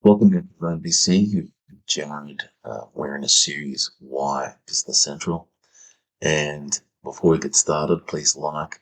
Welcome to NBC. You've joined. We're in a series, Why Business Central. And before we get started, please like,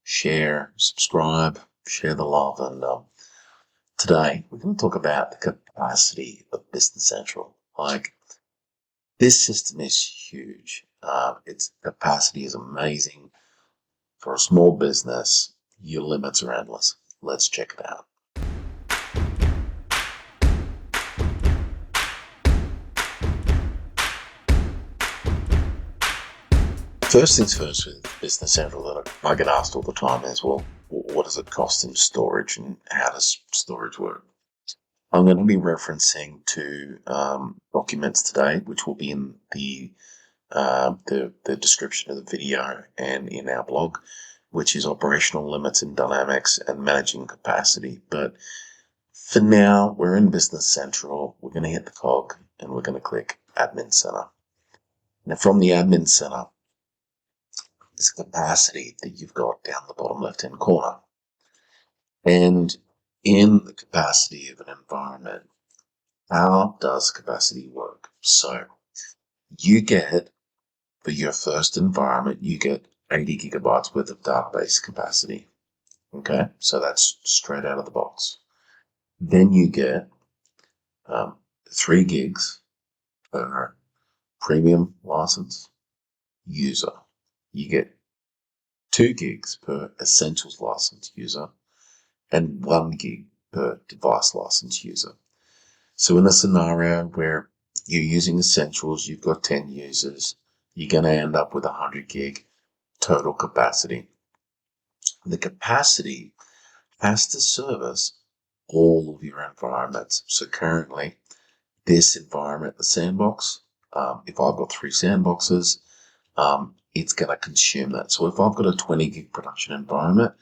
share, subscribe, share the love. And today we're going to talk about the capacity of Business Central. This system is huge. Its capacity is amazing. For a small business, your limits are endless. Let's check it out. First things first with Business Central that I get asked all the time is, well, what does it cost in storage and how does storage work? I'm going to be referencing to documents today, which will be in the description of the video and in our blog, which is operational limits and dynamics and managing capacity. But for now, we're in Business Central. We're going to hit the cog and we're going to click Admin Center. Now, from the Admin Center, is capacity that you've got down the bottom left-hand corner. And in the capacity of an environment, how does capacity work? So you get, for your first environment, you get 80 gigabytes worth of database capacity. Okay, so that's straight out of the box. Then you get 3 gigs per premium license user. You get 2 gigs per essentials license user and 1 gig per device license user. So in a scenario where you're using essentials, you've got 10 users, you're going to end up with 100 gig total capacity. The capacity has to service all of your environments. So currently, this environment, the sandbox, if I've got 3 sandboxes, it's going to consume that. So if I've got a 20 gig production environment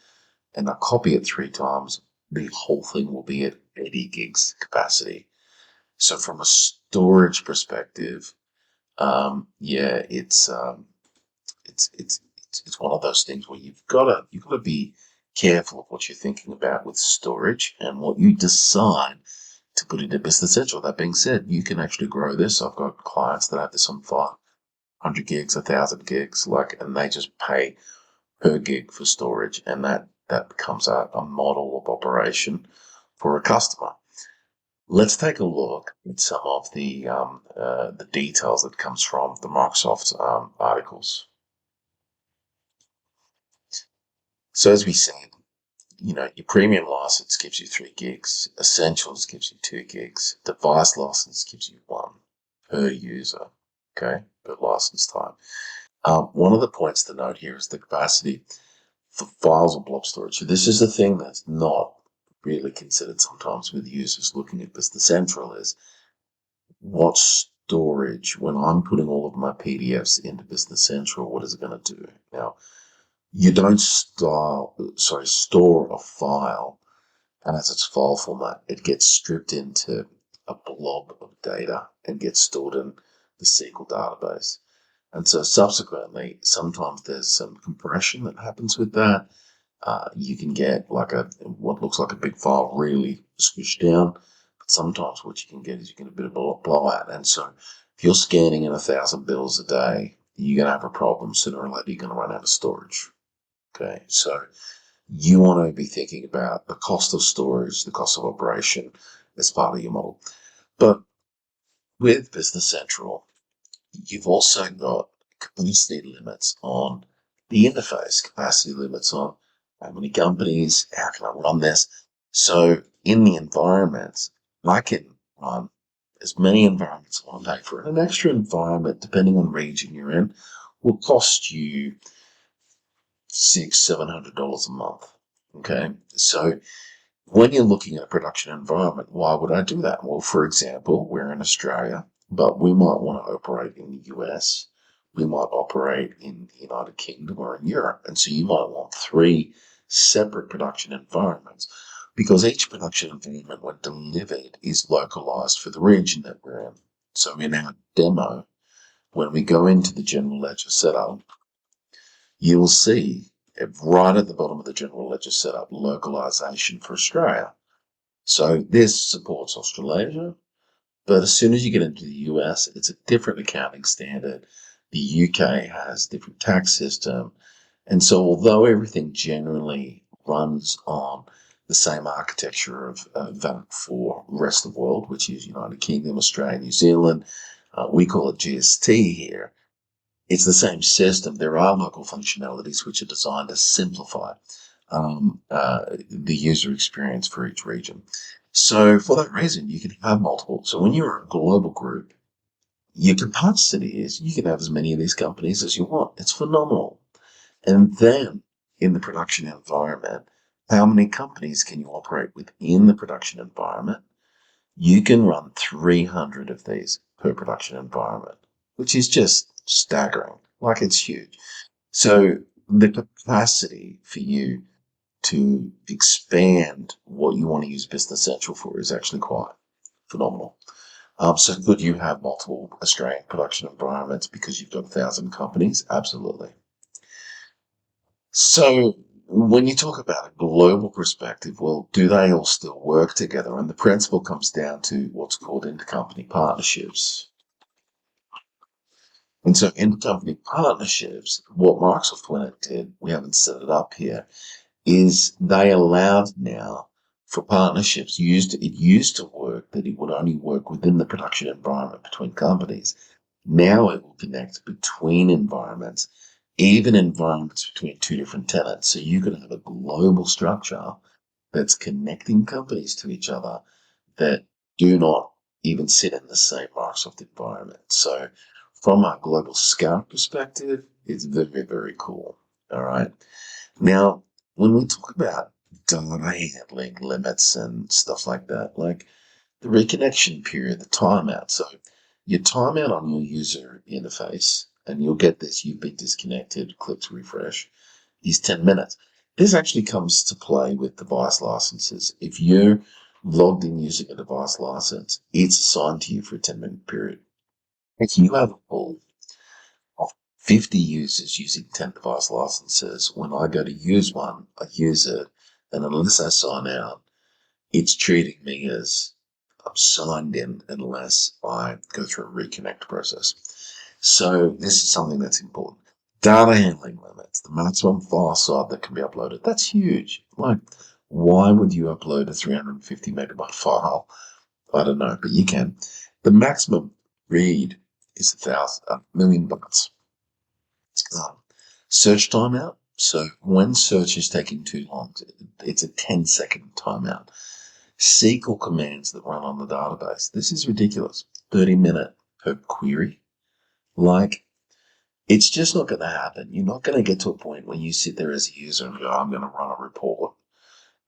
and I copy it 3 times, the whole thing will be at 80 gigs capacity. So from a storage perspective, it's one of those things where you've got to be careful of what you're thinking about with storage and what you decide to put into Business Central. That being said, you can actually grow this. I've got clients that have this on 500 gigs, 1,000 gigs, and they just pay per gig for storage, and that becomes a model of operation for a customer. Let's take a look at some of the details that comes from the Microsoft articles. So as we said, your premium license gives you 3 gigs, Essentials gives you 2 gigs, device license gives you 1 per user, okay, per license type. One of the points to note here is the capacity for files and blob storage. So this is the thing that's not really considered sometimes with users looking at Business Central is what storage, when I'm putting all of my PDFs into Business Central, what is it going to do? Now, you don't store a file and as its file format, it gets stripped into a blob of data and gets stored in the SQL database. And so subsequently, sometimes there's some compression that happens with that. You can get what looks like a big file really squished down. But sometimes what you can get is you get a bit of a blowout. And so if you're scanning in 1,000 bills a day, you're going to have a problem. Sooner or later, you're going to run out of storage. Okay, so you want to be thinking about the cost of storage, the cost of operation as part of your model. But with Business Central, you've also got capacity limits on the interface, capacity limits on how many companies, how can I run this? So in the environments, I can run as many environments as I want to pay for. An extra environment, depending on region you're in, will cost you $600-700 a month. Okay, so when you're looking at a production environment, why would I do that? Well, for example, we're in Australia, but we might want to operate in the US. We might operate in the United Kingdom or in Europe. And so you might want 3 separate production environments because each production environment, when delivered, is localized for the region that we're in. So in our demo, when we go into the general ledger setup, you will see right at the bottom of the general ledger setup, localization for Australia. So this supports Australasia, but as soon as you get into the US, it's a different accounting standard. The UK has different tax system. And so although everything generally runs on the same architecture of that for the rest of the world, which is United Kingdom, Australia, New Zealand, we call it GST here. It's the same system. There are local functionalities which are designed to simplify the user experience for each region. So for that reason, you can have multiple. So when you're a global group, your capacity is you can have as many of these companies as you want. It's phenomenal. And then in the production environment, how many companies can you operate within the production environment? You can run 300 of these per production environment, which is just staggering. Like it's huge. So the capacity for you to expand what you want to use Business Central for is actually quite phenomenal. So could you have multiple Australian production environments because you've got 1,000 companies? Absolutely. So when you talk about a global perspective, well, do they all still work together? And the principle comes down to what's called intercompany partnerships. And so intercompany partnerships, what Microsoft when it did, we haven't set it up here, is they allowed now for partnerships. It used to work that it would only work within the production environment between companies. Now it will connect between environments, even environments between two different tenants. So you can have a global structure that's connecting companies to each other that do not even sit in the same Microsoft environment. So from a global scale perspective, it's very, very cool. All right. Now, when we talk about data handling limits and stuff like that, like the reconnection period, the timeout. So your timeout on your user interface, and you'll get this, you've been disconnected, click to refresh, is 10 minutes. This actually comes to play with device licenses. If you're logged in using a device license, it's assigned to you for a 10-minute period. If you have a pool of 50 users using 10 device licenses, when I go to use one, I use it, and unless I sign out, it's treating me as I'm signed in unless I go through a reconnect process. So this is something that's important. Data handling limits, the maximum file size that can be uploaded. That's huge. Like, why would you upload a 350 megabyte file? I don't know, but you can. The maximum read is a million bytes. Um, Search timeout. So when search is taking too long, it's a 10-second timeout. SQL commands that run on the database. This is ridiculous. 30-minute per query. Like, it's just not going to happen. You're not going to get to a point where you sit there as a user and go, I'm going to run a report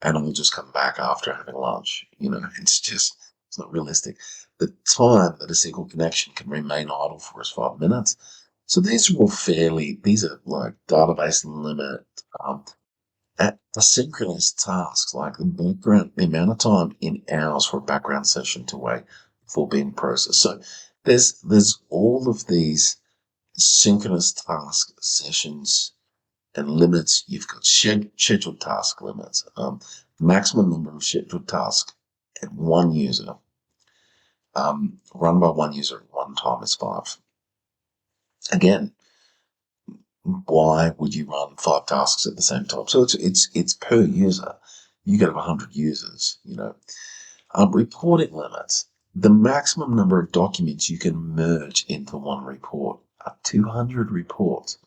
and I'll just come back after having lunch. It's not realistic. The time that a SQL connection can remain idle for is 5 minutes. So these are like database limit, at asynchronous tasks, like the amount of time in hours for a background session to wait before being processed. So there's all of these synchronous task sessions and limits. You've got scheduled task limits, maximum number of scheduled tasks at one user, run by one user at one time is 5. Again, why would you run 5 tasks at the same time? So it's per user. You could have 100 users. Reporting limits. The maximum number of documents you can merge into one report are 200 reports.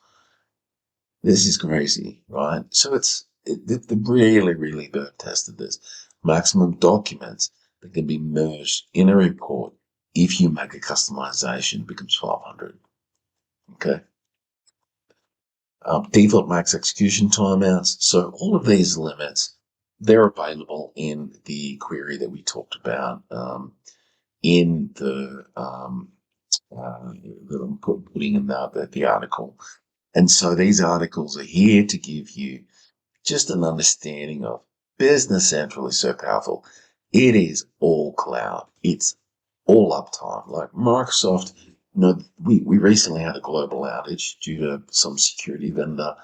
This is crazy, right? So they've really, really bird tested this. Maximum documents that can be merged in a report if you make a customization becomes 500. Okay. Default max execution timeouts. So all of these limits, they're available in the query that we talked about in that I'm putting in the article. And so these articles are here to give you just an understanding of Business Central is so powerful. It is all cloud. It's all uptime. Like Microsoft, we recently had a global outage due to some security vendor.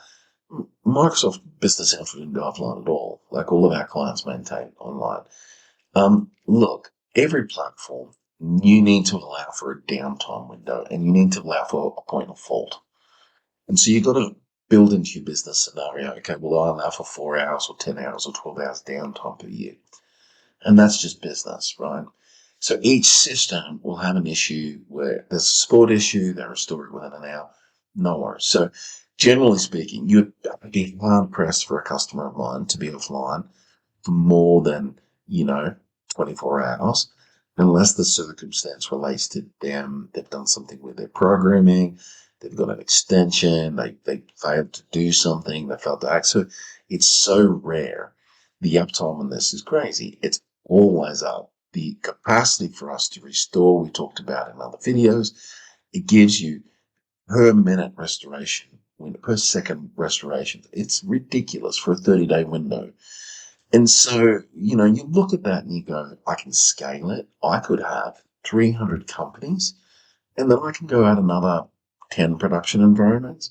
Microsoft Business Central didn't go offline at all. Like all of our clients maintain online. Look, every platform, you need to allow for a downtime window and you need to allow for a point of fault. And so you've got to build into your business scenario, okay, well, I allow for 4 hours or 10 hours or 12 hours downtime per year. And that's just business, right? So each system will have an issue where there's a support issue, they restore it within an hour, no worries. So generally speaking, you'd be hard pressed for a customer of mine to be offline for more than, you know, 24 hours, unless the circumstance relates to them. They've done something with their programming, they've got an extension, they failed to do something, they failed to act. So it's so rare. The uptime on this is crazy. It's always up. The capacity for us to restore, we talked about in other videos, it gives you per minute restoration, per second restoration. It's ridiculous for a 30-day window. And so, you know, you look at that and you go, I can scale it. I could have 300 companies and then I can go out another 10 production environments.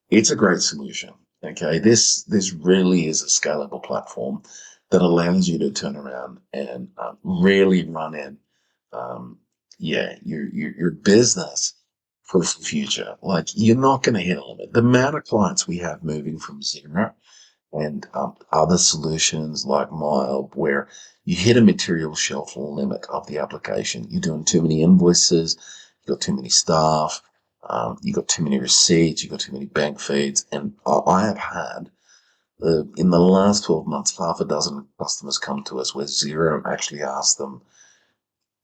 It's a great solution. Okay. This really is a scalable platform that allows you to turn around and really run in, um, your business for the future. Like you're not going to hit a limit. The amount of clients we have moving from zero and other solutions like Mob, where you hit a material shelf limit of the application. You're doing too many invoices, you've got too many staff, you've got too many receipts, you've got too many bank feeds. And I have had, in the last 12 months, half a dozen customers come to us where Zero actually asked them,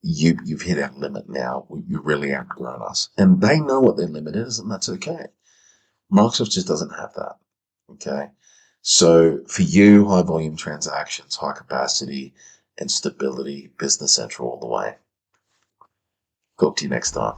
you've hit our limit now. You really outgrown us. And they know what their limit is, and that's okay. Microsoft just doesn't have that. Okay. So for you, high volume transactions, high capacity and stability, Business Central all the way. Talk to you next time.